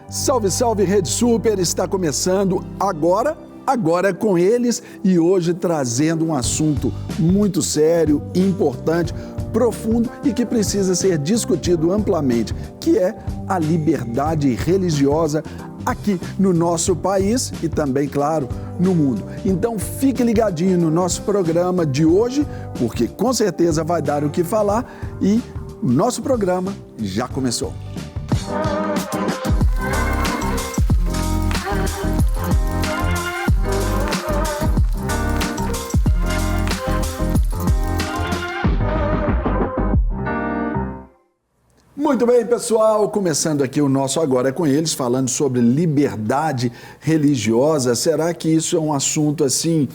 Salve, salve, Rede Super, está começando agora é com eles e hoje trazendo um assunto muito sério, importante, profundo e que precisa ser discutido amplamente, que é a liberdade religiosa aqui no nosso país e também, claro, no mundo. Então fique ligadinho no nosso programa de hoje, porque com certeza vai dar o que falar e o nosso programa já começou. Muito bem, pessoal, começando aqui o nosso Agora é com eles, falando sobre liberdade religiosa. Será que isso é um assunto assim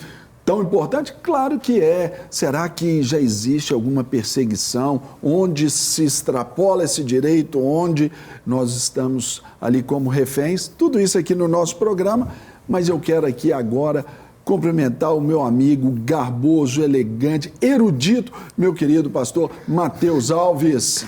tão importante? Claro que é. Será que já existe alguma perseguição onde se extrapola esse direito, onde nós estamos ali como reféns? Tudo isso aqui no nosso programa, mas eu quero aqui agora cumprimentar o meu amigo garboso, elegante, erudito, meu querido pastor Matheus Alves.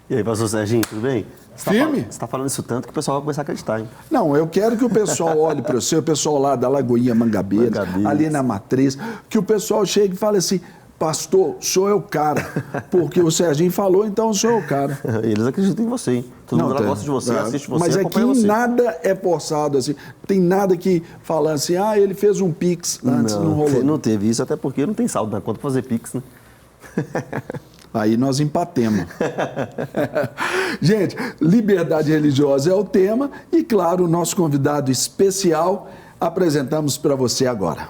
E aí, pastor Serginho, tudo bem? Firme? Você está falando isso tanto que o pessoal vai começar a acreditar, hein? Não, eu quero que o pessoal olhe para você, o pessoal lá da Lagoinha Mangabeira, ali na Matriz, que o pessoal chegue e fale assim, pastor, sou eu o cara, porque o Serginho falou, então sou eu o cara. Eles acreditam em você, hein? Todo mundo gosta de você, assiste você, mas acompanha aqui você. nada é forçado, assim, tem nada que fala assim, ele fez um Pix antes, não rolou. Não teve isso, até porque não tem saldo na conta para fazer Pix, né? Aí nós empatemos. Gente, liberdade religiosa é o tema e, claro, o nosso convidado especial apresentamos para você agora.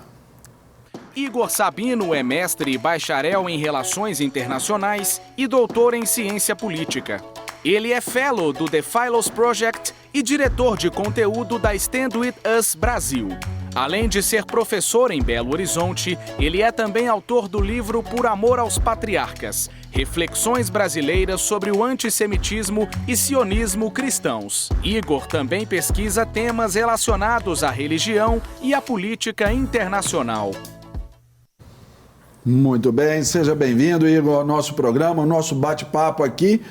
Igor Sabino é mestre e bacharel em Relações Internacionais e doutor em Ciência Política. Ele é fellow do The Philos Project e diretor de conteúdo da Stand With Us Brasil. Além de ser professor em Belo Horizonte, ele é também autor do livro Por Amor aos Patriarcas, Reflexões Brasileiras sobre o Antissemitismo e Sionismo Cristãos. Igor também pesquisa temas relacionados à religião e à política internacional. Muito bem, seja bem-vindo, Igor, ao nosso programa, ao nosso bate-papo aqui.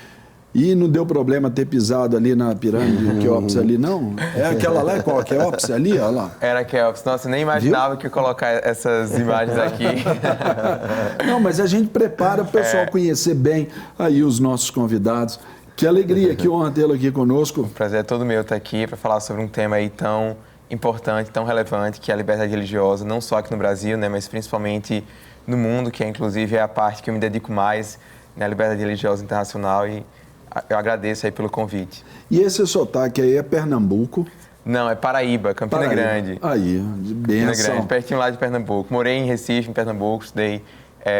E não deu problema ter pisado ali na pirâmide de Quéops ali, não? É aquela lá, qual? Quéops ali, olha lá. Era Quéops. Nossa, eu nem imaginava que ia colocar essas imagens aqui. Não, mas a gente prepara o pessoal conhecer bem aí os nossos convidados. Que alegria, que honra tê-lo aqui conosco. O prazer é todo meu estar aqui para falar sobre um tema aí tão importante, tão relevante, que é a liberdade religiosa, não só aqui no Brasil, né, mas principalmente no mundo, que inclusive é a parte que eu me dedico mais, né, a liberdade religiosa internacional, e eu agradeço aí pelo convite. E esse sotaque aí é Pernambuco? Não, é Paraíba, Campina Grande. Aí, de benção. Campina Grande, pertinho lá de Pernambuco. Morei em Recife, em Pernambuco, estudei,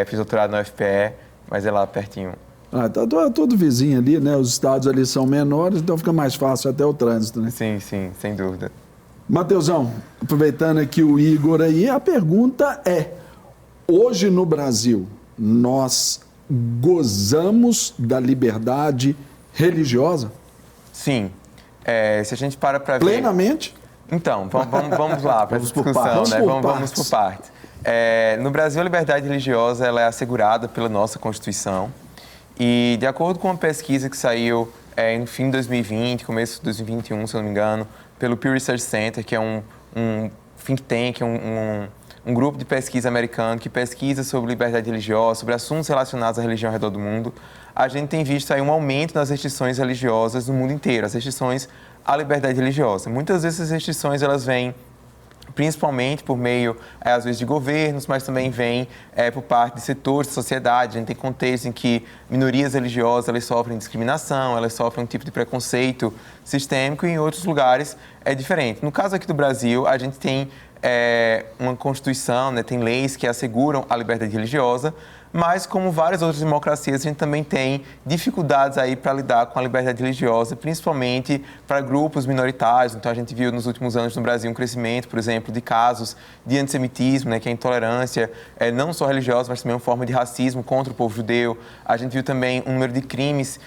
fiz doutorado na UFPE, mas é lá pertinho. Tá todo vizinho ali, né? Os estados ali são menores, então fica mais fácil até o trânsito, né? Sim, sem dúvida. Matheusão, aproveitando aqui o Igor aí, a pergunta é, hoje no Brasil, nós gozamos da liberdade religiosa? Sim. Se a gente para ver... Plenamente? Então, vamos lá para essa discussão, né? Vamos por partes. No Brasil, a liberdade religiosa ela é assegurada pela nossa Constituição. E, de acordo com uma pesquisa que saiu no fim de 2020, começo de 2021, se eu não me engano, pelo Pew Research Center, que é um think tank, um grupo de pesquisa americano que pesquisa sobre liberdade religiosa, sobre assuntos relacionados à religião ao redor do mundo, a gente tem visto aí um aumento nas restrições religiosas no mundo inteiro, as restrições à liberdade religiosa. Muitas dessas restrições, elas vêm principalmente por meio, às vezes, de governos, mas também vêm por parte de setores da sociedade. A gente tem contextos em que minorias religiosas elas sofrem discriminação, elas sofrem um tipo de preconceito sistêmico, e em outros lugares é diferente. No caso aqui do Brasil, a gente tem uma Constituição, né, tem leis que asseguram a liberdade religiosa, mas como várias outras democracias, a gente também tem dificuldades aí para lidar com a liberdade religiosa, principalmente para grupos minoritários. Então, a gente viu nos últimos anos no Brasil um crescimento, por exemplo, de casos de antissemitismo, né, que é a intolerância, não só religiosa, mas também uma forma de racismo contra o povo judeu. A gente viu também um número de crimes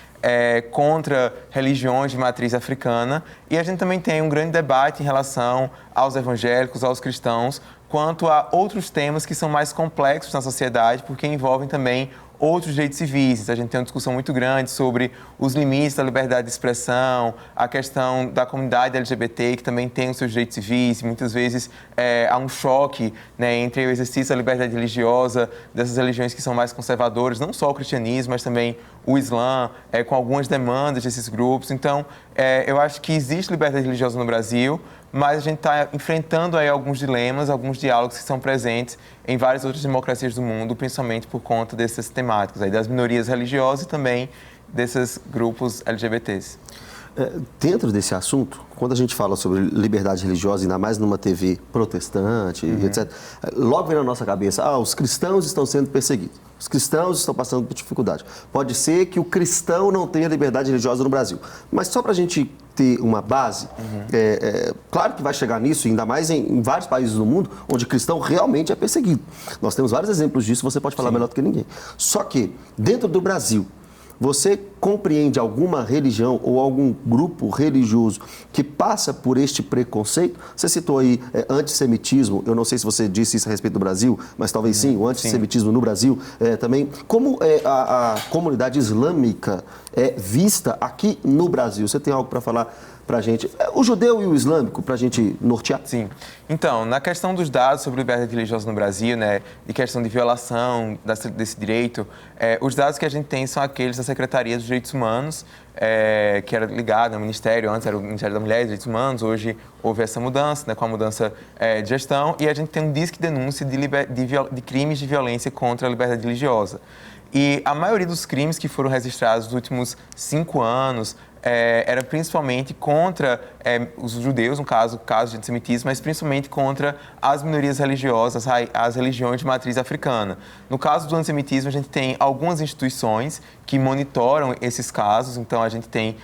contra religiões de matriz africana, e a gente também tem um grande debate em relação aos evangélicos, aos cristãos, quanto a outros temas que são mais complexos na sociedade, porque envolvem também outros direitos civis. A gente tem uma discussão muito grande sobre os limites da liberdade de expressão, a questão da comunidade LGBT, que também tem os seus direitos civis. Muitas vezes há um choque, né, entre o exercício da liberdade religiosa dessas religiões que são mais conservadoras, não só o cristianismo, mas também o Islã, com algumas demandas desses grupos. Então, eu acho que existe liberdade religiosa no Brasil, mas a gente está enfrentando aí alguns dilemas, alguns diálogos que são presentes em várias outras democracias do mundo, principalmente por conta dessas temáticas, aí das minorias religiosas e também desses grupos LGBTs. Dentro desse assunto, quando a gente fala sobre liberdade religiosa, ainda mais numa TV protestante, etc., logo vem na nossa cabeça, os cristãos estão sendo perseguidos, os cristãos estão passando por dificuldade. Pode ser que o cristão não tenha liberdade religiosa no Brasil, mas só para a gente ter uma base, claro que vai chegar nisso, ainda mais em vários países do mundo, onde cristão realmente é perseguido. Nós temos vários exemplos disso, você pode falar melhor do que ninguém. Só que, dentro do Brasil, você compreende alguma religião ou algum grupo religioso que passa por este preconceito? Você citou aí antissemitismo, eu não sei se você disse isso a respeito do Brasil, mas talvez sim, o antissemitismo no Brasil também. Como a comunidade islâmica é vista aqui no Brasil? Você tem algo para falar para a gente? O judeu e o islâmico, para a gente nortear? Sim. Então, na questão dos dados sobre liberdade religiosa no Brasil, né, e questão de violação desse direito, os dados que a gente tem são aqueles da Secretaria dos Direitos Humanos, que era ligado ao Ministério, antes era o Ministério da Mulher e Direitos Humanos, hoje houve essa mudança, né, com a mudança de gestão, e a gente tem um disque de denúncia de crimes de violência contra a liberdade religiosa. E a maioria dos crimes que foram registrados nos últimos 5 anos era principalmente contra os judeus, no caso de antissemitismo, mas principalmente contra as minorias religiosas, as religiões de matriz africana. No caso do antissemitismo, a gente tem algumas instituições que monitoram esses casos, então a gente tem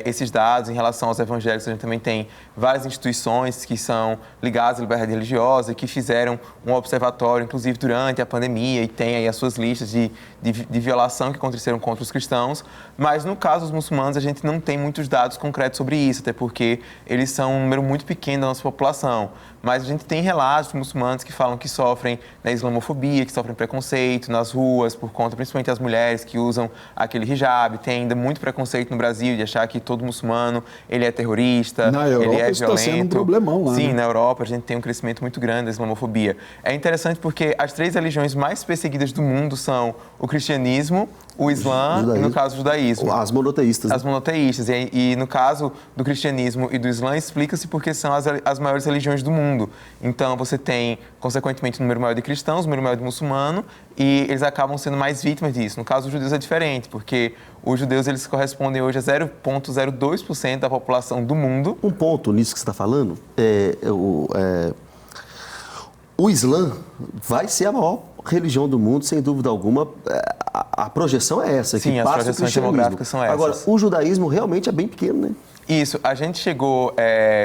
esses dados em relação aos evangélicos, a gente também tem várias instituições que são ligadas à liberdade religiosa e que fizeram um observatório, inclusive durante a pandemia, e tem aí as suas listas de violação que aconteceram contra os cristãos, mas no caso dos muçulmanos a gente não tem muitos dados concretos sobre isso, até porque eles são um número muito pequeno da nossa população. Mas a gente tem relatos de muçulmanos que falam que sofrem islamofobia, que sofrem preconceito nas ruas, por conta, principalmente das mulheres que usam aquele hijab. Tem ainda muito preconceito no Brasil de achar que todo muçulmano ele é terrorista, na Europa, ele é isso violento. Está sendo um problemão lá. Sim, né? Na Europa a gente tem um crescimento muito grande da islamofobia. É interessante porque as 3 religiões mais perseguidas do mundo são o cristianismo, o Islã e, no caso, o judaísmo. As monoteístas. As monoteístas. E no caso do cristianismo e do Islã, explica-se porque são as maiores religiões do mundo. Então, você tem, consequentemente, um número maior de cristãos, um número maior de muçulmanos, e eles acabam sendo mais vítimas disso. No caso dos judeus é diferente, porque os judeus eles correspondem hoje a 0,02% da população do mundo. Um ponto nisso que você está falando, o Islã vai ser a maior religião do mundo, sem dúvida alguma. A projeção é essa. Sim, que as projeções demográficas são essas. Agora, o judaísmo realmente é bem pequeno, né? Isso, a gente chegou,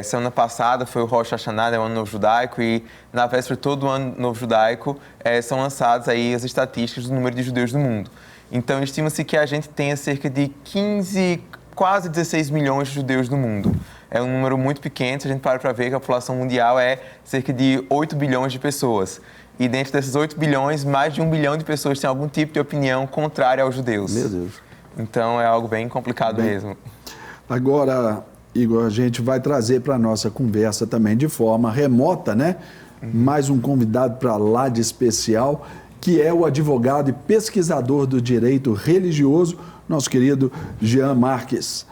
semana passada, foi o Rosh Hashanah, né, o Ano Novo Judaico, e na véspera de todo o Ano Novo Judaico são lançadas aí as estatísticas do número de judeus do mundo. Então, estima-se que a gente tenha cerca de 15, quase 16 milhões de judeus no mundo. É um número muito pequeno, se a gente para ver que a população mundial é cerca de 8 bilhões de pessoas. E dentro desses 8 bilhões, mais de 1 bilhão de pessoas têm algum tipo de opinião contrária aos judeus. Meu Deus. Então, é algo bem complicado mesmo. Agora, Igor, a gente vai trazer para a nossa conversa também de forma remota, né? Mais um convidado para lá de especial, que é o advogado e pesquisador do direito religioso, nosso querido Jean Marques.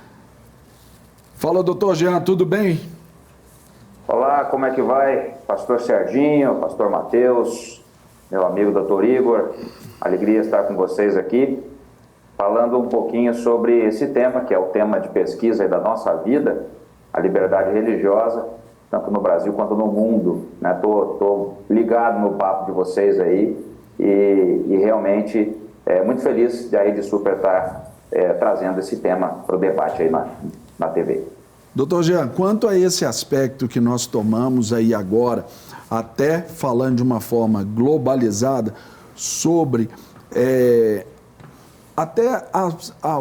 Fala, doutor Jean, tudo bem? Olá, como é que vai? Pastor Serginho, pastor Matheus, meu amigo doutor Igor, alegria estar com vocês aqui, falando um pouquinho sobre esse tema, que é o tema de pesquisa da nossa vida, a liberdade religiosa, tanto no Brasil quanto no mundo. Tô ligado no papo de vocês aí e realmente muito feliz de Super estar trazendo esse tema para o debate aí na TV. Doutor Jean, quanto a esse aspecto que nós tomamos aí agora, até falando de uma forma globalizada, sobre até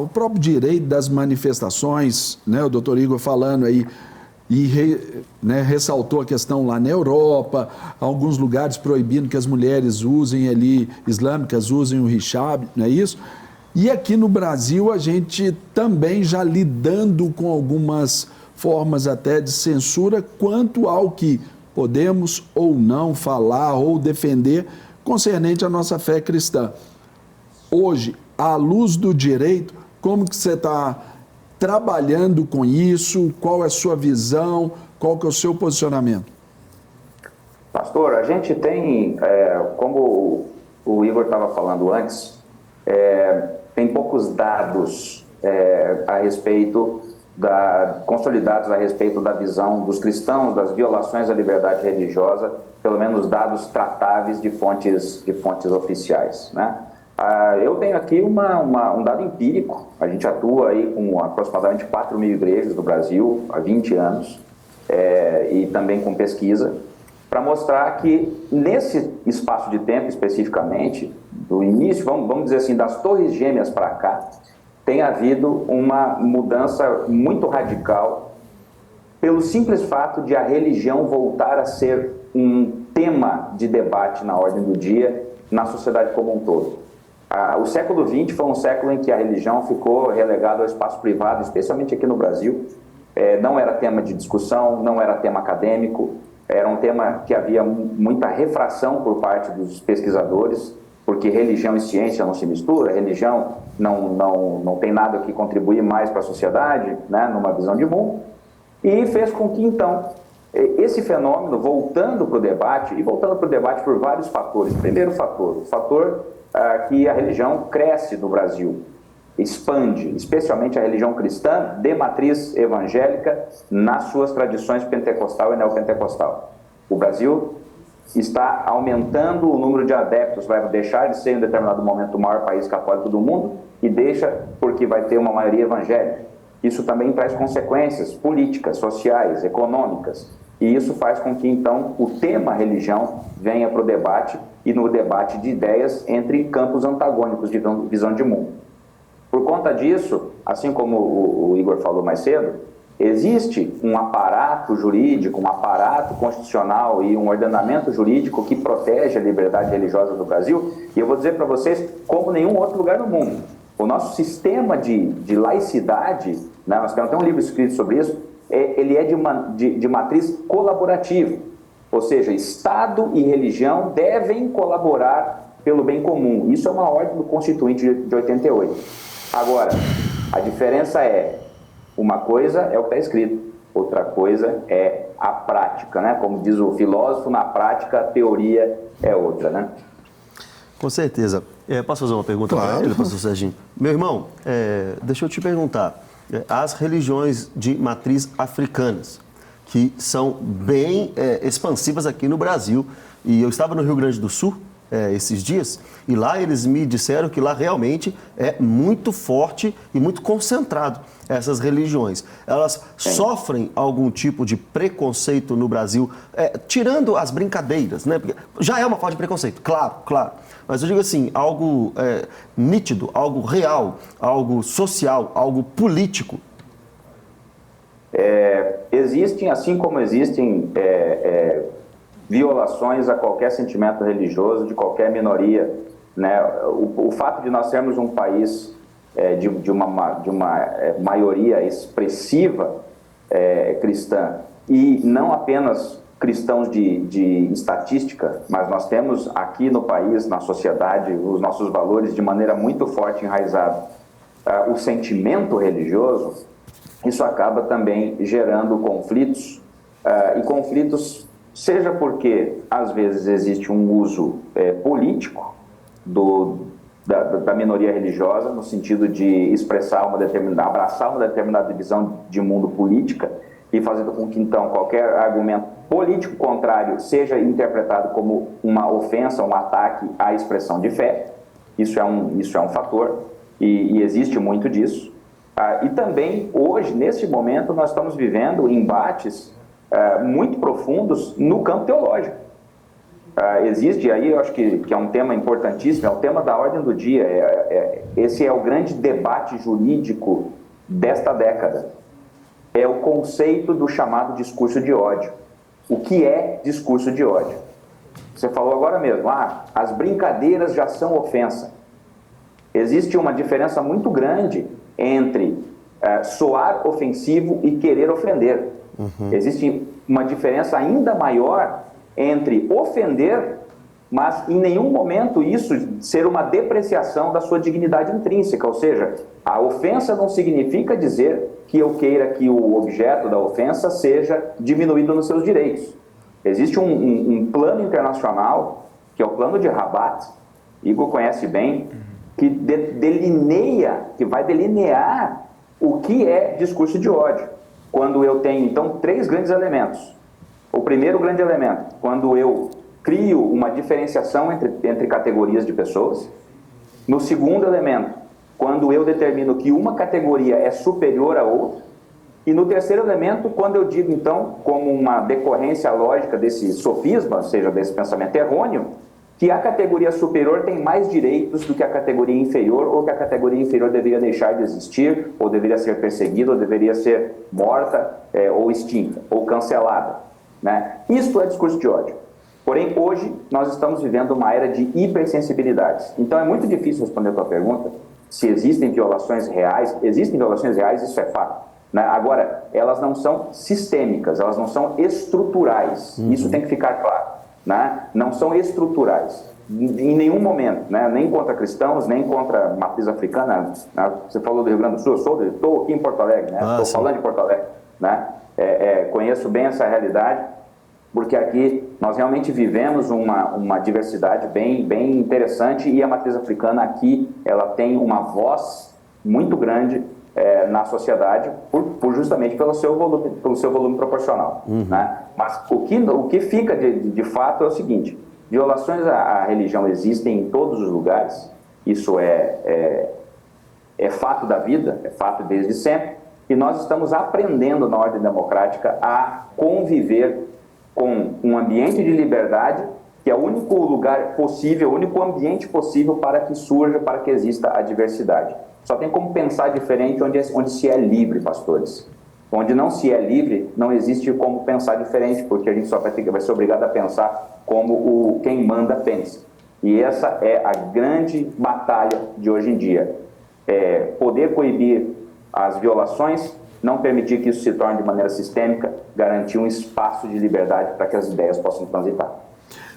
o próprio direito das manifestações, né? O doutor Igor falando aí e ressaltou a questão lá na Europa, alguns lugares proibindo que as mulheres usem ali, islâmicas, usem o hijab, não é isso? E aqui no Brasil a gente também já lidando com algumas formas até de censura quanto ao que podemos ou não falar ou defender concernente à nossa fé cristã. Hoje, à luz do direito, como que você está trabalhando com isso? Qual é a sua visão? Qual que é o seu posicionamento? Pastor, a gente tem, como o Igor estava falando antes, tem poucos dados a respeito consolidados a respeito da visão dos cristãos, das violações à liberdade religiosa, pelo menos dados tratáveis de fontes oficiais, né? Eu tenho aqui um dado empírico. A gente atua aí com aproximadamente 4.000 igrejas no Brasil há 20 anos, e também com pesquisa, para mostrar que nesse espaço de tempo especificamente, do início, vamos dizer assim, das Torres Gêmeas para cá, tem havido uma mudança muito radical pelo simples fato de a religião voltar a ser um tema de debate na ordem do dia na sociedade como um todo. O século XX foi um século em que a religião ficou relegada ao espaço privado, especialmente aqui no Brasil. Não era tema de discussão, não era tema acadêmico, era um tema que havia muita refração por parte dos pesquisadores, porque religião e ciência não se misturam, religião não tem nada que contribuir mais para a sociedade, né, numa visão de mundo, e fez com que, então, esse fenômeno, voltando para o debate por vários fatores. Primeiro fator, que a religião cresce no Brasil, expande, especialmente a religião cristã de matriz evangélica nas suas tradições pentecostal e neopentecostal. O Brasil está aumentando o número de adeptos, vai deixar de ser em determinado momento o maior país católico do mundo e deixa porque vai ter uma maioria evangélica. Isso também traz consequências políticas, sociais, econômicas, e isso faz com que então o tema religião venha para o debate e no debate de ideias entre campos antagônicos de visão de mundo. Por conta disso, assim como o Igor falou mais cedo, existe um aparato jurídico, um aparato constitucional e um ordenamento jurídico que protege a liberdade religiosa no Brasil, e eu vou dizer para vocês, como nenhum outro lugar no mundo. O nosso sistema de laicidade, né, nós temos até um livro escrito sobre isso, ele é de matriz colaborativa, ou seja, Estado e religião devem colaborar pelo bem comum. Isso é uma ordem do Constituinte de 88. Agora, a diferença uma coisa é o que está escrito, outra coisa é a prática, né? Como diz o filósofo, na prática a teoria é outra, né? Com certeza. Posso fazer uma pergunta para ele, pastor Serginho? Meu irmão, deixa eu te perguntar. As religiões de matriz africanas, que são bem expansivas aqui no Brasil, e eu estava no Rio Grande do Sul esses dias, e lá eles me disseram que lá realmente é muito forte e muito concentrado essas religiões. Elas sofrem algum tipo de preconceito no Brasil, tirando as brincadeiras, né? Porque já é uma forma de preconceito, claro. Mas eu digo assim, algo nítido, algo real, algo social, algo político. Existem, assim como existem violações a qualquer sentimento religioso de qualquer minoria, né? O fato de nós sermos um país de uma maioria expressiva cristã, e não apenas cristãos de estatística, mas nós temos aqui no país, na sociedade, os nossos valores de maneira muito forte enraizado. O sentimento religioso, isso acaba também gerando conflitos, e conflitos seja porque às vezes existe um uso político da minoria religiosa, no sentido de expressar abraçar uma determinada visão de mundo política, e fazendo com que então qualquer argumento político contrário seja interpretado como uma ofensa, um ataque à expressão de fé. Isso é um fator, e existe muito disso. E também hoje, nesse momento, nós estamos vivendo embates muito profundos no campo teológico. Existe aí, eu acho que é um tema importantíssimo, é o tema da ordem do dia. Esse é o grande debate jurídico desta década. é o conceito do chamado discurso de ódio. O que é discurso de ódio? Você falou agora mesmo, as brincadeiras já são ofensa. Existe uma diferença muito grande entre soar ofensivo e querer ofender. Existe uma diferença ainda maior entre ofender, mas em nenhum momento isso ser uma depreciação da sua dignidade intrínseca. Ou seja, a ofensa não significa dizer que eu queira que o objeto da ofensa seja diminuído nos seus direitos. Existe um plano internacional, que é o plano de Rabat, Igor conhece bem, que vai delinear o que é discurso de ódio. Quando eu tenho, então, 3 grandes elementos. O primeiro grande elemento, quando eu crio uma diferenciação entre categorias de pessoas. No segundo elemento, quando eu determino que uma categoria é superior à outra. E no terceiro elemento, quando eu digo, então, como uma decorrência lógica desse sofisma, ou seja, desse pensamento errôneo, que a categoria superior tem mais direitos do que a categoria inferior, ou que a categoria inferior deveria deixar de existir, ou deveria ser perseguida, ou deveria ser morta, ou extinta, ou cancelada, né? Isso é discurso de ódio. Porém, hoje, nós estamos vivendo uma era de hipersensibilidades. Então, é muito difícil responder a tua pergunta se existem violações reais. Existem violações reais, isso é fato, né? Agora, elas não são sistêmicas, elas não são estruturais. Isso tem que ficar claro, né? Não são estruturais, em nenhum momento, né? Nem contra cristãos, nem contra a matriz africana, né? Você falou do Rio Grande do Sul, eu estou aqui em Porto Alegre, né? Estou falando de Porto Alegre, né? Conheço bem essa realidade, porque aqui nós realmente vivemos uma diversidade bem interessante, e a matriz africana aqui, ela tem uma voz muito grande na sociedade, justamente pelo seu volume proporcional, né? Mas o que fica de fato é o seguinte: violações à religião existem em todos os lugares, isso é fato da vida, é fato desde sempre, e nós estamos aprendendo na ordem democrática a conviver com um ambiente de liberdade, que é o único lugar possível, o único ambiente possível para que surja, para que exista a diversidade. Só tem como pensar diferente onde se é livre, pastores. Onde não se é livre, não existe como pensar diferente, porque a gente só vai ser obrigado a pensar como quem manda pensa. E essa é a grande batalha de hoje em dia. Poder coibir as violações, não permitir que isso se torne de maneira sistêmica, garantir um espaço de liberdade para que as ideias possam transitar.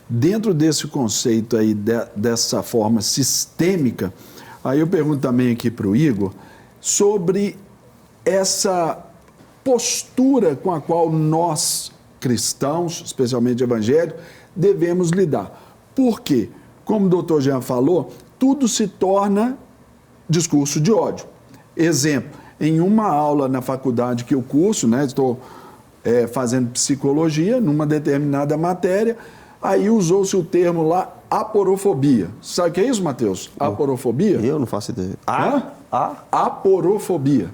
Dentro desse conceito aí, dessa forma sistêmica, aí eu pergunto também aqui para o Igor sobre essa postura com a qual nós, cristãos, especialmente evangélicos, devemos lidar. Por quê? Como o doutor Jean falou, tudo se torna discurso de ódio. Exemplo, em uma aula na faculdade que eu curso, né, estou fazendo psicologia, numa determinada matéria, aí usou-se o termo lá, aporofobia. Sabe o que é isso, Matheus? Aporofobia? Eu não faço ideia. Aporofobia.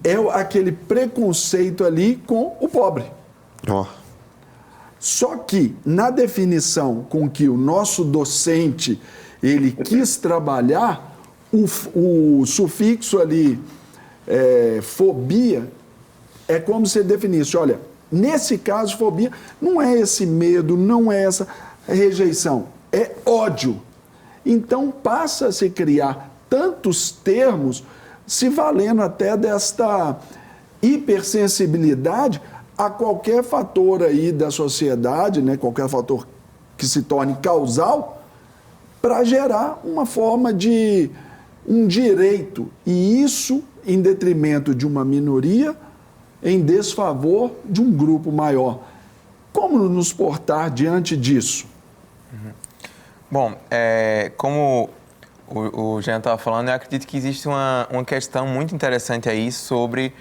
É aquele preconceito ali com o pobre. Só que, na definição com que o nosso docente ele quis trabalhar, o sufixo ali, fobia, é como se definisse, olha, nesse caso, fobia não é esse medo, não é essa rejeição, é ódio. Então, passa a se criar tantos termos, se valendo até desta hipersensibilidade a qualquer fator aí da sociedade, né, qualquer fator que se torne causal, para gerar uma forma de um direito, e isso em detrimento de uma minoria, em desfavor de um grupo maior. Como nos portar diante disso? Bom, como o Jean estava falando, eu acredito que existe uma questão muito interessante aí sobre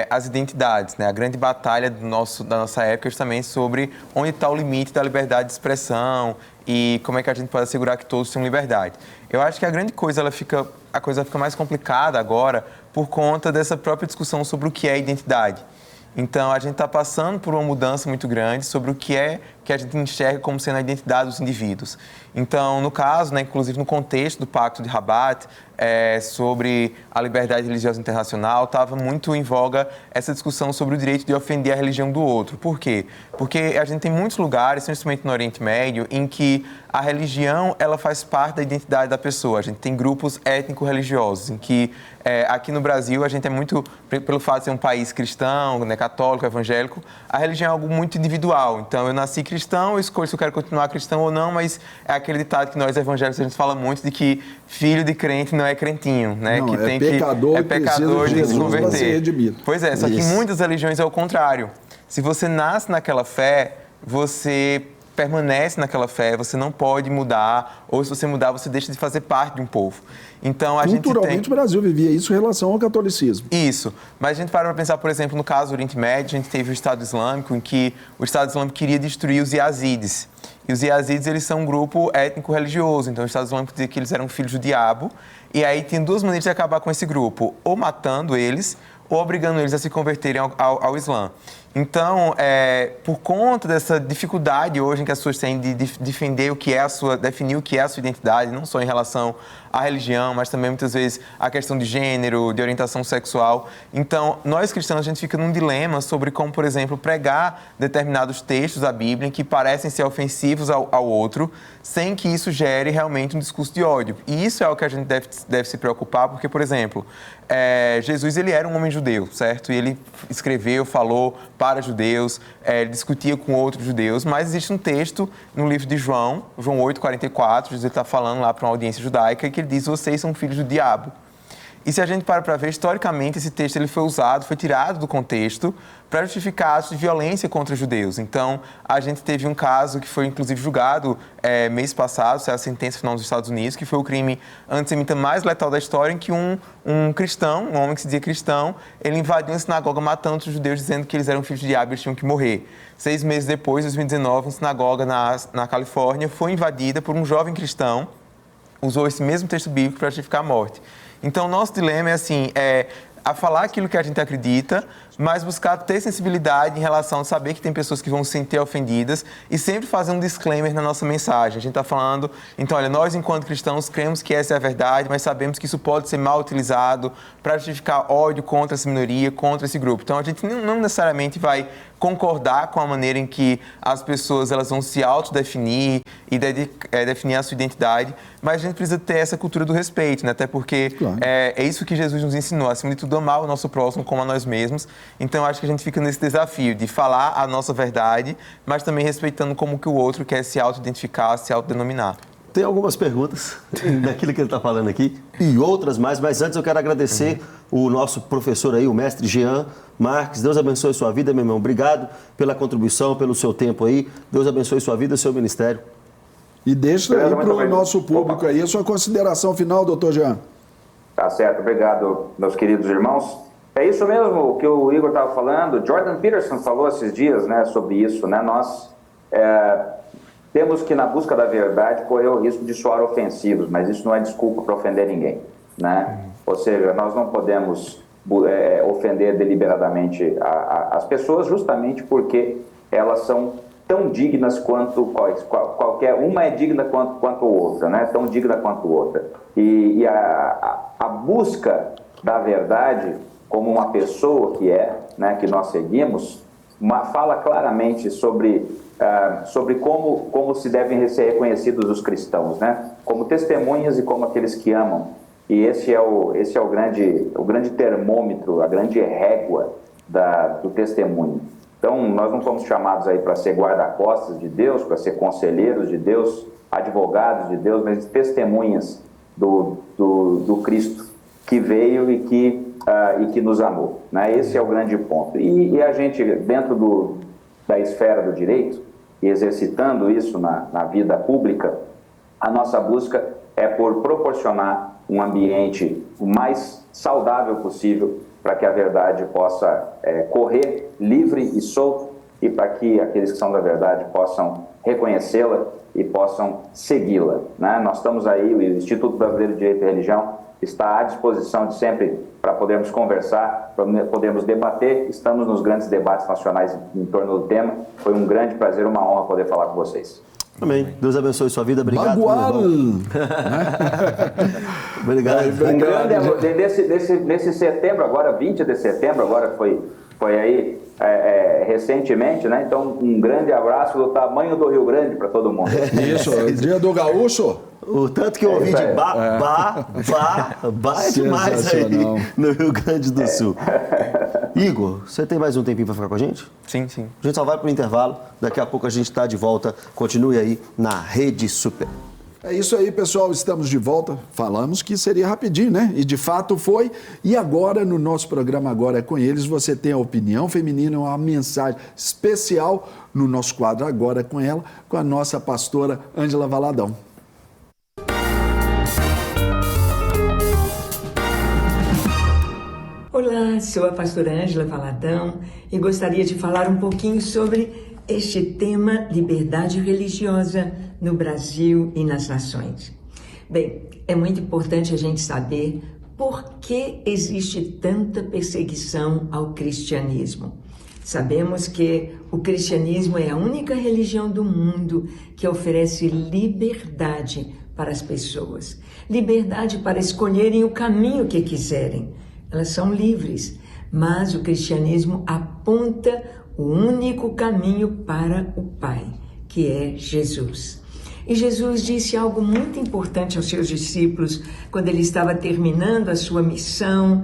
as identidades, né? A grande batalha da nossa época é justamente sobre onde está o limite da liberdade de expressão e como é que a gente pode assegurar que todos tenham liberdade. Eu acho que a grande coisa, a coisa fica mais complicada agora por conta dessa própria discussão sobre o que é identidade. Então, a gente está passando por uma mudança muito grande sobre o que é que a gente enxerga como sendo a identidade dos indivíduos. Então, no caso, né, inclusive no contexto do Pacto de Rabat, sobre a liberdade religiosa internacional, estava muito em voga essa discussão sobre o direito de ofender a religião do outro. Por quê? Porque a gente tem muitos lugares, principalmente no Oriente Médio, em que a religião ela faz parte da identidade da pessoa. A gente tem grupos étnico-religiosos, em que aqui no Brasil a gente é muito, pelo fato de ser um país cristão, né, católico, evangélico, a religião é algo muito individual. Então, eu nasci cristão, eu escolho se eu quero continuar cristão ou não, mas é aquele ditado que nós evangélicos a gente fala muito de que filho de crente não é crentinho, né? Não, que é pecador e tem que se converter. Pois é, só que em Isso. muitas religiões é o contrário. Se você nasce naquela fé, você permanece naquela fé, você não pode mudar, ou se você mudar, você deixa de fazer parte de um povo. Então, Culturalmente, o Brasil vivia isso em relação ao catolicismo. Isso. Mas a gente para pensar, por exemplo, no caso do Oriente Médio, a gente teve o Estado Islâmico, em que o Estado Islâmico queria destruir os Yazidis. E os Yazidis, eles são um grupo étnico-religioso. Então, o Estado Islâmico dizia que eles eram filhos do diabo. E aí, tem duas maneiras de acabar com esse grupo. Ou matando eles, ou obrigando eles a se converterem ao Islã. Então, por conta dessa dificuldade hoje em que as pessoas têm de defender definir o que é a sua identidade, não só em relação à religião, mas também muitas vezes a questão de gênero, de orientação sexual. Então, nós cristãos, a gente fica num dilema sobre como, por exemplo, pregar determinados textos da Bíblia que parecem ser ofensivos ao outro, sem que isso gere realmente um discurso de ódio. E isso é o que a gente deve se preocupar, porque, por exemplo, Jesus ele era um homem judeu, certo? E ele escreveu, falou para judeus, ele discutia com outros judeus, mas existe um texto no livro de João 8,44, Jesus está falando lá para uma audiência judaica, que ele diz: vocês são filhos do diabo. E se a gente para ver, historicamente, esse texto ele foi tirado do contexto para justificar atos de violência contra os judeus. Então, a gente teve um caso que foi, inclusive, julgado mês passado, saiu a sentença final dos Estados Unidos, que foi o crime antissemita mais letal da história, em que um cristão, um homem que se dizia cristão, ele invadiu uma sinagoga matando os judeus, dizendo que eles eram filhos de diabo e eles tinham que morrer. 6 meses depois, em 2019, uma sinagoga na Califórnia foi invadida por um jovem cristão, usou esse mesmo texto bíblico para justificar a morte. Então, o nosso dilema é assim, a falar aquilo que a gente acredita, mas buscar ter sensibilidade em relação a saber que tem pessoas que vão se sentir ofendidas e sempre fazer um disclaimer na nossa mensagem. A gente está falando, então, olha, nós enquanto cristãos cremos que essa é a verdade, mas sabemos que isso pode ser mal utilizado para justificar ódio contra essa minoria, contra esse grupo. Então, a gente não necessariamente vai concordar com a maneira em que as pessoas elas vão se autodefinir e definir a sua identidade, mas a gente precisa ter essa cultura do respeito, né? Até porque claro, é isso que Jesus nos ensinou, acima de tudo, amar o nosso próximo como a nós mesmos. Então, acho que a gente fica nesse desafio de falar a nossa verdade, mas também respeitando como que o outro quer se auto-identificar, se autodenominar. Tem algumas perguntas daquilo que ele está falando aqui e outras mais, mas antes eu quero agradecer o nosso professor aí, o mestre Jean Marques. Deus abençoe sua vida, meu irmão. Obrigado pela contribuição, pelo seu tempo aí. Deus abençoe sua vida e seu ministério. E deixa aí para o nosso público aí a sua consideração final, doutor Jean. Tá certo, obrigado, meus queridos irmãos. É isso mesmo que o Igor estava falando. Jordan Peterson falou esses dias, né, sobre isso, né? Nós temos que, na busca da verdade, correr o risco de soar ofensivos, mas isso não é desculpa para ofender ninguém, né? Ou seja, nós não podemos ofender deliberadamente as pessoas justamente porque elas são tão dignas quanto qualquer uma é digna quanto outra, né? Tão digna quanto outra. E a busca da verdade como uma pessoa né, que nós seguimos, fala claramente sobre como se devem ser reconhecidos os cristãos, né? Como testemunhas e como aqueles que amam. E esse é o grande termômetro, a grande régua do testemunho. Então, nós não somos chamados aí para ser guarda-costas de Deus, para ser conselheiros de Deus, advogados de Deus, mas testemunhas do Cristo que veio e que nos amou, né? Esse é o grande ponto. E a gente, dentro da esfera do direito, e exercitando isso na vida pública, a nossa busca é por proporcionar um ambiente o mais saudável possível para que a verdade possa correr livre e solta e para que aqueles que são da verdade possam reconhecê-la e possam segui-la, né? Nós estamos aí, o Instituto Brasileiro de Direito e Religião está à disposição de sempre para podermos conversar, para podermos debater. Estamos nos grandes debates nacionais em torno do tema. Foi um grande prazer, uma honra poder falar com vocês. Amém. Deus abençoe sua vida. Obrigado. Bagual. Obrigado. Um grande, nesse setembro, agora, 20 de setembro, agora foi aí recentemente, né? Então, um grande abraço do tamanho do Rio Grande para todo mundo. Isso, dia do gaúcho. O tanto que eu ouvi de bá é demais aí no Rio Grande do Sul. Igor, você tem mais um tempinho para ficar com a gente? Sim. A gente só vai para o intervalo, daqui a pouco a gente está de volta. Continue aí na Rede Super. É isso aí, pessoal, estamos de volta. Falamos que seria rapidinho, né? E de fato foi. E agora, no nosso programa Agora é com Eles, você tem a opinião feminina, uma mensagem especial no nosso quadro Agora é com ela, com a nossa pastora Ângela Valadão. Olá, sou a pastora Ângela Valadão e gostaria de falar um pouquinho sobre este tema liberdade religiosa no Brasil e nas nações. Bem, é muito importante a gente saber por que existe tanta perseguição ao cristianismo. Sabemos que o cristianismo é a única religião do mundo que oferece liberdade para as pessoas, liberdade para escolherem o caminho que quiserem. Elas são livres, mas o cristianismo aponta o único caminho para o Pai, que é Jesus. E Jesus disse algo muito importante aos seus discípulos quando ele estava terminando a sua missão,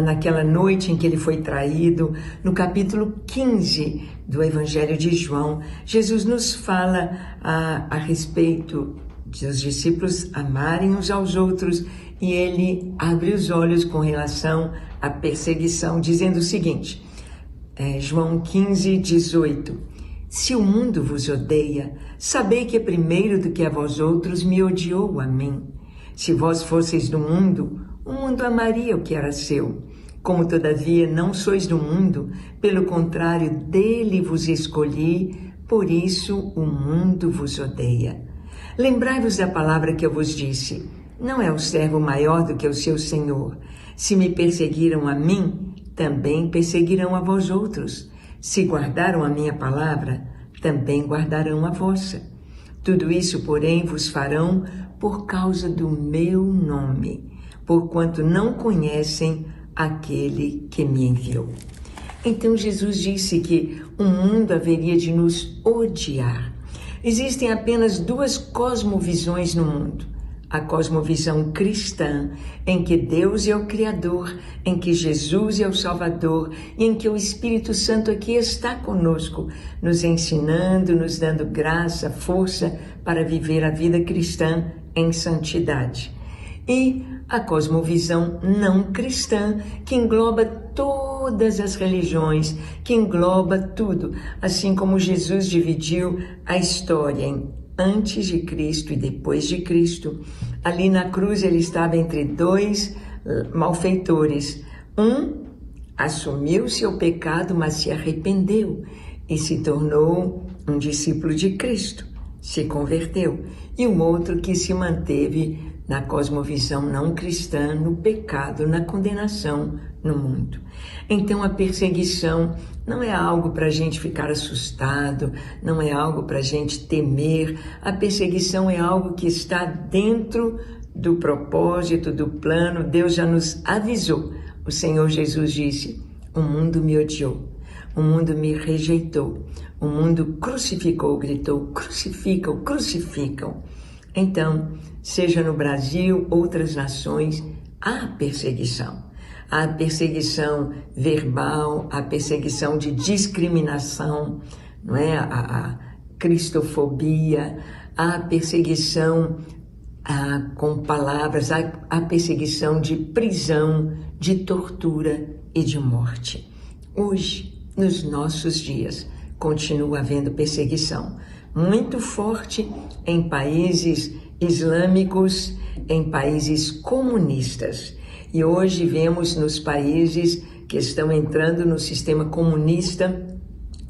naquela noite em que ele foi traído. No capítulo 15 do Evangelho de João, Jesus nos fala a respeito de os discípulos amarem uns aos outros, e ele abre os olhos com relação à perseguição, dizendo o seguinte, João 15, 18. Se o mundo vos odeia, sabei que primeiro do que a vós outros me odiou a mim. Se vós fosseis do mundo, o mundo amaria o que era seu. Como todavia não sois do mundo, pelo contrário, dele vos escolhi, por isso o mundo vos odeia. Lembrai-vos da palavra que eu vos disse, não é o servo maior do que o seu senhor. Se me perseguiram a mim, também perseguirão a vós outros. Se guardaram a minha palavra, também guardarão a vossa. Tudo isso, porém, vos farão por causa do meu nome, porquanto não conhecem aquele que me enviou. Então Jesus disse que o mundo haveria de nos odiar. Existem apenas duas cosmovisões no mundo. A cosmovisão cristã, em que Deus é o Criador, em que Jesus é o Salvador e em que o Espírito Santo aqui está conosco, nos ensinando, nos dando graça, força para viver a vida cristã em santidade. E a cosmovisão não cristã, que engloba todas as religiões, que engloba tudo, assim como Jesus dividiu a história em antes de Cristo e depois de Cristo. Ali na cruz ele estava entre dois malfeitores. Um assumiu seu pecado, mas se arrependeu e se tornou um discípulo de Cristo, se converteu. E o outro que se manteve na cosmovisão não cristã, no pecado, na condenação no mundo. Então a perseguição não é algo para a gente ficar assustado, não é algo para a gente temer. A perseguição é algo que está dentro do propósito, do plano. Deus já nos avisou. O Senhor Jesus disse, o mundo me odiou, o mundo me rejeitou, o mundo crucificou, gritou, crucificam, crucificam. Então, seja no Brasil, outras nações, há perseguição. Há perseguição verbal, há perseguição de discriminação, não é? A cristofobia, há perseguição com palavras, há perseguição de prisão, de tortura e de morte. Hoje, nos nossos dias, continua havendo perseguição muito forte em países islâmicos, em países comunistas. E hoje vemos nos países que estão entrando no sistema comunista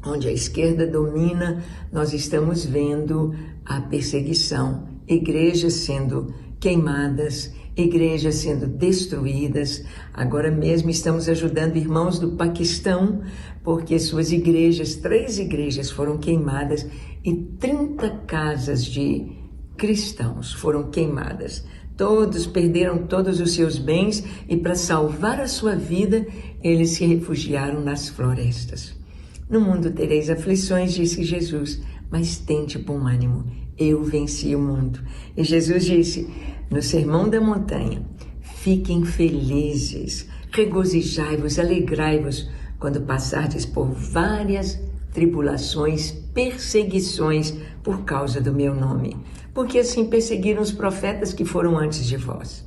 onde a esquerda domina, nós estamos vendo a perseguição, igrejas sendo queimadas, igrejas sendo destruídas. Agora mesmo estamos ajudando irmãos do Paquistão, porque suas igrejas, 3 igrejas foram queimadas e 30 casas de cristãos foram queimadas. Todos perderam todos os seus bens e, para salvar a sua vida, eles se refugiaram nas florestas. No mundo tereis aflições, disse Jesus, mas tende bom ânimo, eu venci o mundo. E Jesus disse no Sermão da Montanha, fiquem felizes, regozijai-vos, alegrai-vos, quando passardes por várias tribulações, perseguições por causa do meu nome, porque assim perseguiram os profetas que foram antes de vós.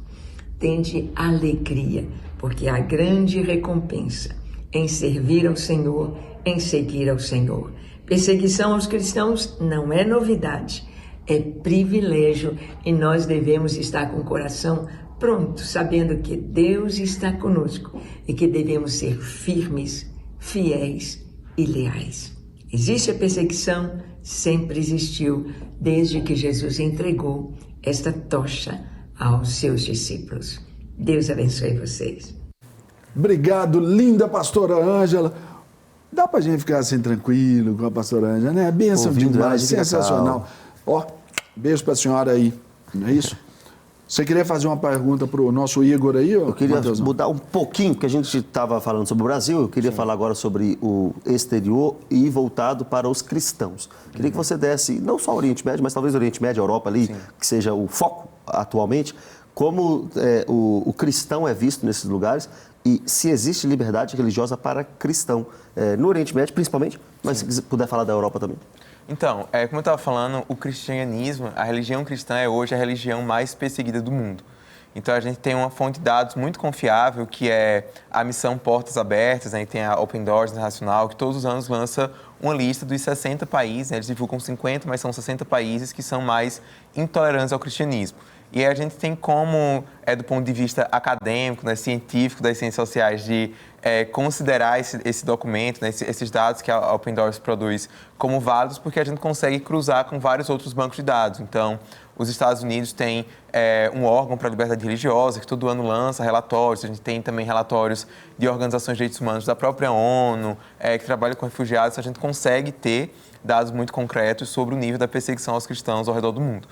Tende alegria, porque há grande recompensa em servir ao Senhor, em seguir ao Senhor. Perseguição aos cristãos não é novidade, é privilégio e nós devemos estar com o coração pronto, sabendo que Deus está conosco e que devemos ser firmes, fiéis e leais. Existe a perseguição, sempre existiu, desde que Jesus entregou esta tocha aos seus discípulos. Deus abençoe vocês. Obrigado, linda pastora Ângela. Dá pra gente ficar assim tranquilo com a pastora Ângela, né? Bênção demais, sensacional. Ó, beijo pra senhora aí, não é isso? Você queria fazer uma pergunta pro nosso Igor aí? Eu queria mudar um pouquinho, porque a gente estava falando sobre o Brasil, eu queria falar agora sobre o exterior e voltado para os cristãos. Queria que você desse, não só o Oriente Médio, mas talvez o Oriente Médio, a Europa ali, que seja o foco atualmente, como o cristão é visto nesses lugares e se existe liberdade religiosa para cristão, no Oriente Médio principalmente, mas se puder falar da Europa também. Então, como eu estava falando, o cristianismo, a religião cristã é hoje a religião mais perseguida do mundo. Então, a gente tem uma fonte de dados muito confiável, que é a missão Portas Abertas, né? E tem a Open Doors Internacional, que todos os anos lança uma lista dos 60 países, né? Eles divulgam 50, mas são 60 países que são mais intolerantes ao cristianismo. E a gente tem como, do ponto de vista acadêmico, né, científico, das ciências sociais, de considerar esse documento, né, esses dados que a Open Doors produz como válidos, porque a gente consegue cruzar com vários outros bancos de dados. Então, os Estados Unidos têm um órgão para a liberdade religiosa, que todo ano lança relatórios. A gente tem também relatórios de organizações de direitos humanos da própria ONU, que trabalham com refugiados. A gente consegue ter dados muito concretos sobre o nível da perseguição aos cristãos ao redor do mundo.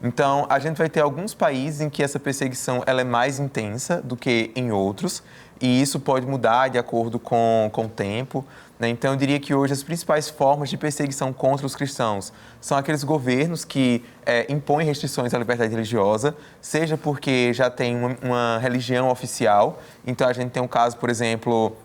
Então, a gente vai ter alguns países em que essa perseguição ela é mais intensa do que em outros, e isso pode mudar de acordo com o tempo, né? Então, eu diria que hoje as principais formas de perseguição contra os cristãos são aqueles governos que impõem restrições à liberdade religiosa, seja porque já tem uma religião oficial. Então, a gente tem um caso, por exemplo,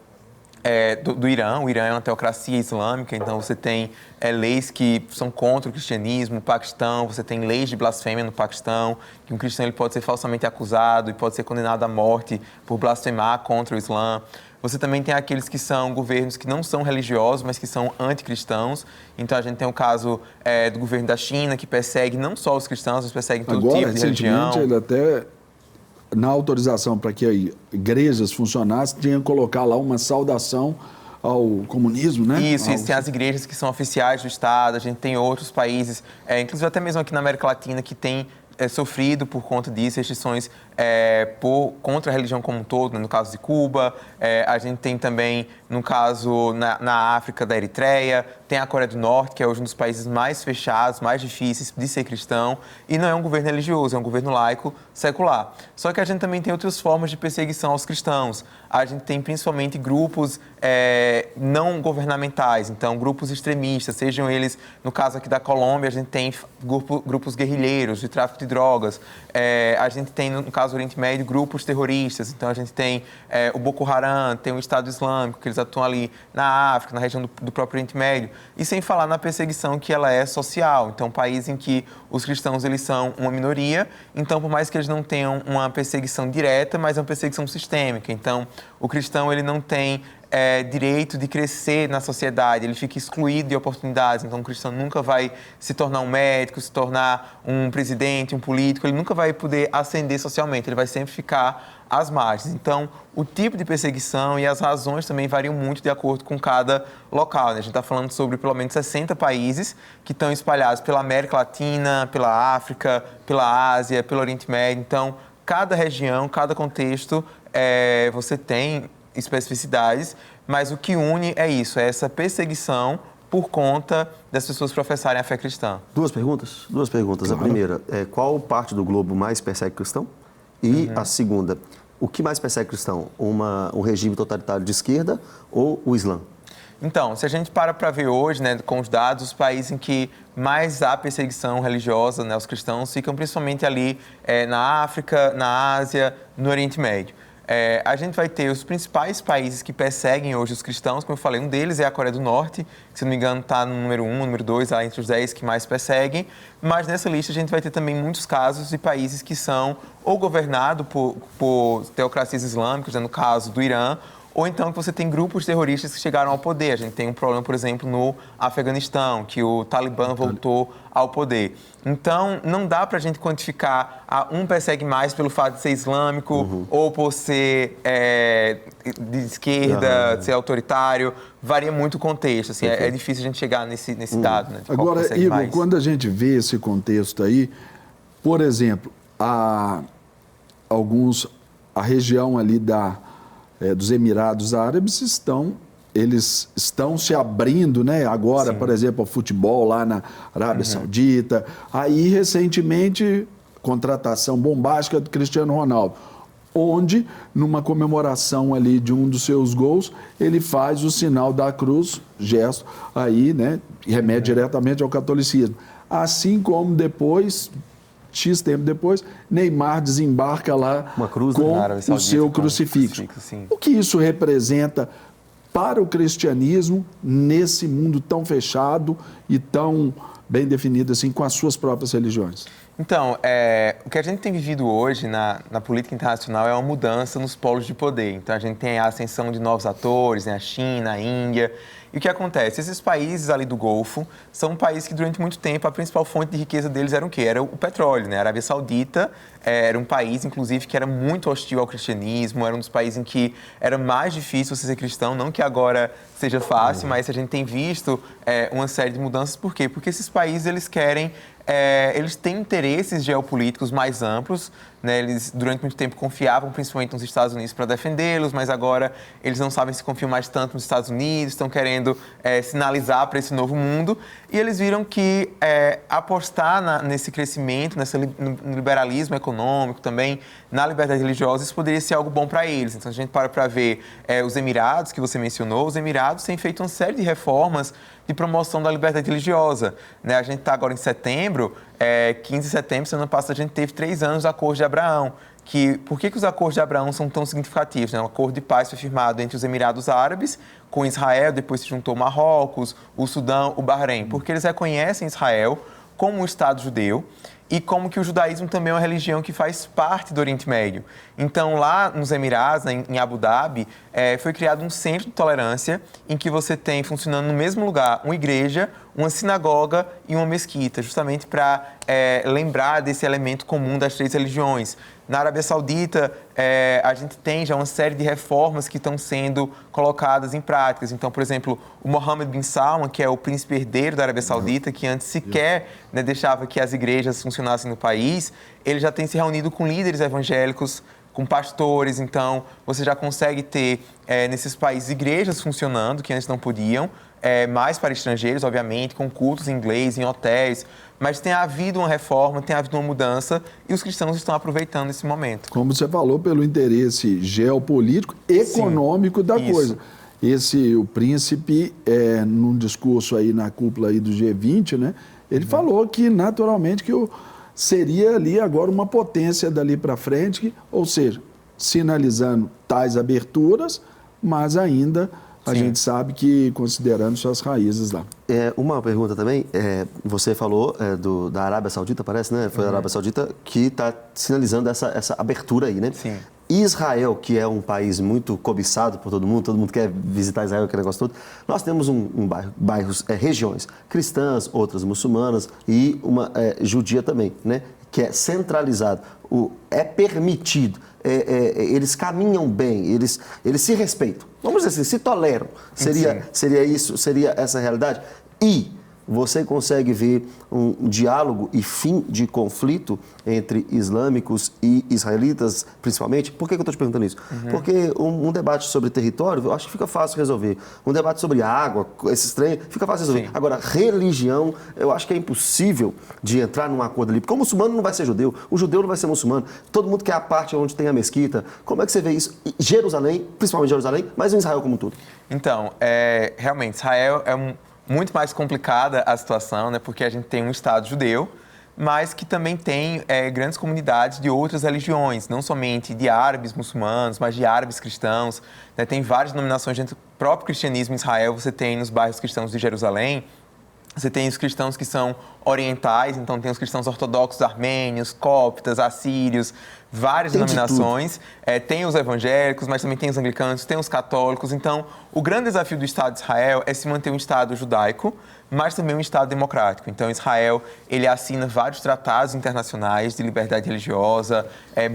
do Irã. O Irã é uma teocracia islâmica, então você tem leis que são contra o cristianismo. No Paquistão, você tem leis de blasfêmia no Paquistão, que um cristão ele pode ser falsamente acusado e pode ser condenado à morte por blasfemar contra o Islã. Você também tem aqueles que são governos que não são religiosos, mas que são anticristãos. Então, a gente tem o caso do governo da China, que persegue não só os cristãos, mas persegue todo tipo de religião. Agora, recentemente, ele até, na autorização para que igrejas funcionassem, tinha que colocar lá uma saudação ao comunismo, né? Isso, tem as igrejas que são oficiais do Estado, a gente tem outros países, inclusive até mesmo aqui na América Latina, que tem sofrido por conta disso, restrições contra a religião como um todo, né? No caso de Cuba, a gente tem também, no caso, na África, da Eritreia, tem a Coreia do Norte, que é hoje um dos países mais fechados, mais difíceis de ser cristão, e não é um governo religioso, é um governo laico, secular. Só que a gente também tem outras formas de perseguição aos cristãos. A gente tem principalmente grupos não governamentais, então grupos extremistas, sejam eles, no caso aqui da Colômbia, a gente tem grupos guerrilheiros de tráfico de drogas, a gente tem, no caso do Oriente Médio, grupos terroristas, então a gente tem o Boko Haram, tem o Estado Islâmico, que eles atuam ali na África, na região do próprio Oriente Médio, e sem falar na perseguição que ela é social. Então, país em que os cristãos eles são uma minoria, então por mais que eles não tenham uma perseguição direta, mas é uma perseguição sistêmica. Então, o cristão ele não tem direito de crescer na sociedade, ele fica excluído de oportunidades. Então, o cristão nunca vai se tornar um médico, se tornar um presidente, um político, ele nunca vai poder ascender socialmente, ele vai sempre ficar às margens. Então, o tipo de perseguição e as razões também variam muito de acordo com cada local, né? A gente está falando sobre pelo menos 60 países que estão espalhados pela América Latina, pela África, pela Ásia, pelo Oriente Médio. Então, cada região, cada contexto, você tem especificidades, mas o que une é isso, é essa perseguição por conta das pessoas professarem a fé cristã. Duas perguntas. Claro. A primeira, qual parte do globo mais persegue cristão? E a segunda, o que mais persegue cristão? Um regime totalitário de esquerda ou o Islã? Então, se a gente para ver hoje, né, com os dados, os países em que mais há perseguição religiosa, né, os cristãos ficam principalmente ali na África, na Ásia, no Oriente Médio. A gente vai ter os principais países que perseguem hoje os cristãos, como eu falei, um deles é a Coreia do Norte, que, se não me engano, está no número 1, número 2, lá entre os 10 que mais perseguem, mas nessa lista a gente vai ter também muitos casos de países que são ou governados por teocracias islâmicas, né, no caso do Irã, ou então que você tem grupos terroristas que chegaram ao poder. A gente tem um problema, por exemplo, no Afeganistão, que o Talibã voltou ao poder. Então, não dá para a gente quantificar um persegue mais pelo fato de ser islâmico ou por ser de esquerda, ser autoritário. Varia muito o contexto. Assim, é difícil a gente chegar nesse dado. Né, agora, Igor, quando a gente vê esse contexto aí, por exemplo, a região ali dos Emirados Árabes eles estão se abrindo, né? Agora, por exemplo, ao futebol lá na Arábia Saudita. Aí, recentemente, contratação bombástica do Cristiano Ronaldo, onde, numa comemoração ali de um dos seus gols, ele faz o sinal da cruz, gesto aí, né? E remete diretamente ao catolicismo. Assim como depois, X tempo depois, Neymar desembarca lá com o seu crucifixo. O que isso representa para o cristianismo nesse mundo tão fechado e tão bem definido assim, com as suas próprias religiões? Então, o que a gente tem vivido hoje na política internacional é uma mudança nos polos de poder. Então, a gente tem a ascensão de novos atores, né? A China, a Índia. E o que acontece? Esses países ali do Golfo são países que, durante muito tempo, a principal fonte de riqueza deles era o quê? Era o petróleo, né? A Arábia Saudita era um país, inclusive, que era muito hostil ao cristianismo, era um dos países em que era mais difícil você ser cristão, não que agora seja fácil, mas a gente tem visto uma série de mudanças. Por quê? Porque esses países, eles querem... eles têm interesses geopolíticos mais amplos, né? Eles durante muito tempo confiavam principalmente nos Estados Unidos para defendê-los, mas agora eles não sabem se confiam mais tanto nos Estados Unidos, estão querendo sinalizar para esse novo mundo, e eles viram que apostar nesse crescimento, no liberalismo econômico também, na liberdade religiosa, isso poderia ser algo bom para eles. Então, a gente para ver os Emirados, que você mencionou, os Emirados têm feito uma série de reformas de promoção da liberdade religiosa, né? A gente está agora em setembro, 15 de setembro, semana passada, a gente teve 3 anos do Acordo de Abraão. Por que os Acordos de Abraão são tão significativos? Né? Um acordo de paz foi firmado entre os Emirados Árabes, com Israel, depois se juntou Marrocos, o Sudão, o Bahrein, porque eles reconhecem Israel como um Estado judeu e como que o judaísmo também é uma religião que faz parte do Oriente Médio. Então, lá nos Emirados, em Abu Dhabi, foi criado um centro de tolerância em que você tem funcionando no mesmo lugar uma igreja, uma sinagoga e uma mesquita, justamente para lembrar desse elemento comum das 3 religiões. Na Arábia Saudita, a gente tem já uma série de reformas que estão sendo colocadas em práticas. Então, por exemplo, o Mohammed bin Salman, que é o príncipe herdeiro da Arábia Saudita, que antes sequer deixava que as igrejas funcionassem no país, ele já tem se reunido com líderes evangélicos, com pastores. Então, você já consegue ter, nesses países, igrejas funcionando, que antes não podiam, mais para estrangeiros, obviamente, com cultos em inglês, em hotéis. Mas tem havido uma reforma, tem havido uma mudança e os cristãos estão aproveitando esse momento. Como você falou, pelo interesse geopolítico, econômico da coisa. O príncipe, num discurso aí na cúpula aí do G20, né, ele falou que, naturalmente, que seria ali agora uma potência dali para frente, ou seja, sinalizando tais aberturas, mas ainda... A gente sabe que, considerando suas raízes lá. Uma pergunta também, você falou da Arábia Saudita, parece, né? Foi a Arábia Saudita que está sinalizando essa abertura aí, né? Sim. Israel, que é um país muito cobiçado por todo mundo quer visitar Israel, aquele negócio todo, nós temos regiões cristãs, outras muçulmanas e uma judia também, né? Que é centralizado, é permitido, eles caminham bem, eles se respeitam, vamos dizer assim, se toleram, seria isso, seria essa a realidade. E você consegue ver um diálogo e fim de conflito entre islâmicos e israelitas, principalmente? Por que eu estou te perguntando isso? Porque um debate sobre território, eu acho que fica fácil resolver. Um debate sobre água, esses trem, fica fácil resolver. Sim. Agora, religião, eu acho que é impossível de entrar num acordo ali, porque o muçulmano não vai ser judeu, o judeu não vai ser muçulmano, todo mundo quer a parte onde tem a mesquita. Como é que você vê isso? Jerusalém, principalmente Jerusalém, mas em Israel como um todo. Então, realmente, Israel é muito mais complicada a situação, né? Porque a gente tem um Estado judeu, mas que também tem grandes comunidades de outras religiões, não somente de árabes muçulmanos, mas de árabes cristãos, né? Tem várias denominações dentro do próprio cristianismo em Israel. Você tem nos bairros cristãos de Jerusalém, você tem os cristãos que são orientais, então tem os cristãos ortodoxos armênios, coptas, assírios, várias denominações. Tem os evangélicos, mas também tem os anglicanos, tem os católicos. Então, o grande desafio do Estado de Israel é se manter um Estado judaico, mas também um Estado democrático. Então, Israel, ele assina vários tratados internacionais de liberdade religiosa,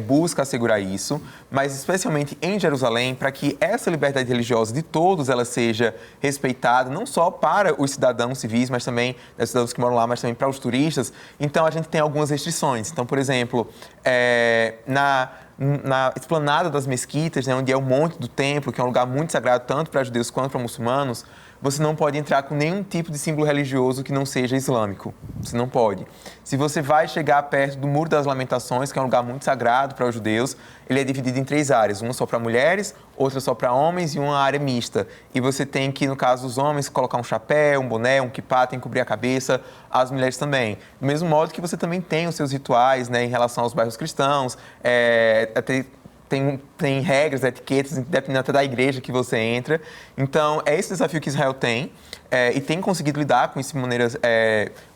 busca assegurar isso, mas especialmente em Jerusalém, para que essa liberdade religiosa de todos ela seja respeitada, não só para os cidadãos civis, mas também os cidadãos que moram lá, mas também para os turistas. Então, a gente tem algumas restrições. Então, por exemplo, na esplanada das mesquitas, né, onde é o monte do templo, que é um lugar muito sagrado tanto para judeus quanto para muçulmanos, você não pode entrar com nenhum tipo de símbolo religioso que não seja islâmico. Você não pode. Se você vai chegar perto do Muro das Lamentações, que é um lugar muito sagrado para os judeus, ele é dividido em 3 áreas. Uma só para mulheres, outra só para homens e uma área mista. E você tem que, no caso dos homens, colocar um chapéu, um boné, um kippá, tem que cobrir a cabeça, as mulheres também. Do mesmo modo que você também tem os seus rituais, né, em relação aos bairros cristãos, tem regras, etiquetas, dependendo até da igreja que você entra. Então, é esse desafio que Israel tem e tem conseguido lidar com isso de maneira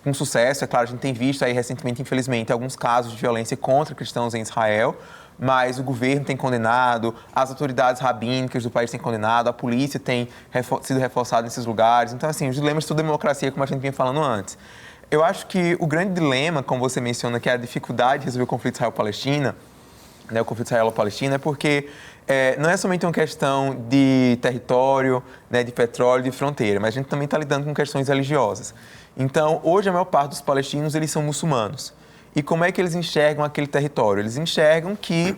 com sucesso. É claro, a gente tem visto aí recentemente, infelizmente, alguns casos de violência contra cristãos em Israel, mas o governo tem condenado, as autoridades rabínicas do país têm condenado, a polícia tem sido reforçada nesses lugares. Então, assim, os dilemas de democracia, como a gente vinha falando antes. Eu acho que o grande dilema, como você menciona, que é a dificuldade de resolver o conflito Israel-Palestina, né, o conflito israelo-palestino, é porque não é somente uma questão de território, né, de petróleo, de fronteira, mas a gente também está lidando com questões religiosas. Então, hoje a maior parte dos palestinos, eles são muçulmanos. E como é que eles enxergam aquele território? Eles enxergam que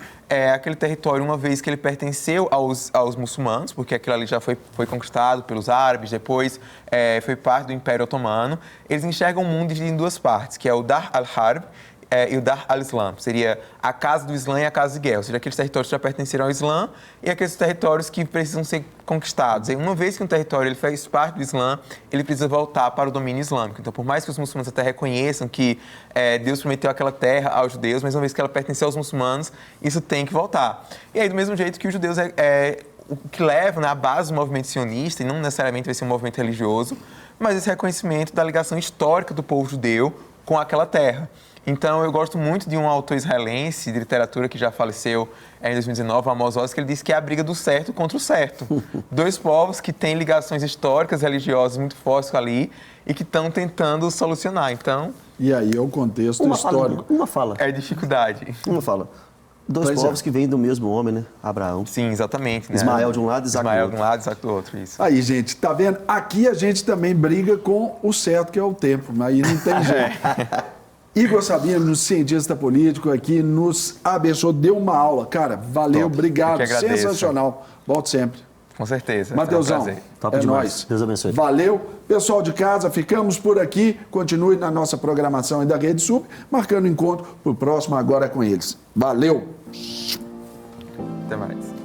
aquele território, uma vez que ele pertenceu aos muçulmanos, porque aquilo ali já foi conquistado pelos árabes, depois foi parte do Império Otomano, eles enxergam o mundo dividido em 2 partes, que é o Dar al-Harb e o Dar al-Islam. Seria a casa do Islã e a casa de guerra, ou seja, aqueles territórios que já pertenceram ao Islã e aqueles territórios que precisam ser conquistados. E uma vez que um território ele faz parte do Islã, ele precisa voltar para o domínio islâmico. Então, por mais que os muçulmanos até reconheçam que Deus prometeu aquela terra aos judeus, mas uma vez que ela pertence aos muçulmanos, isso tem que voltar. E aí, do mesmo jeito que os judeus o que leva, né, a base do movimento sionista, e não necessariamente vai ser um movimento religioso, mas esse reconhecimento da ligação histórica do povo judeu com aquela terra. Então, eu gosto muito de um autor israelense de literatura que já faleceu em 2019, Amos Oz, que ele disse que é a briga do certo contra o certo. 2 povos que têm ligações históricas, religiosas muito fortes ali e que estão tentando solucionar. Então... E aí é o contexto histórico. Uma fala. É dificuldade. Uma fala. 2 povos que vêm do mesmo homem, né? Abraão. Sim, exatamente. Né? Ismael de um lado, Isaac do outro. Ismael de um lado, Isaac do outro, isso. Aí, gente, tá vendo? Aqui a gente também briga com o certo, que é o tempo, mas aí não tem jeito. Igor Sabino, cientista político, aqui nos abençoou, deu uma aula. Cara, valeu, obrigado, sensacional. Volto sempre. Com certeza. Mateusão, Top demais. Nóis. Deus abençoe. Valeu. Pessoal de casa, ficamos por aqui. Continue na nossa programação aí da Rede Sub, marcando encontro pro próximo Agora com eles. Valeu. Até mais.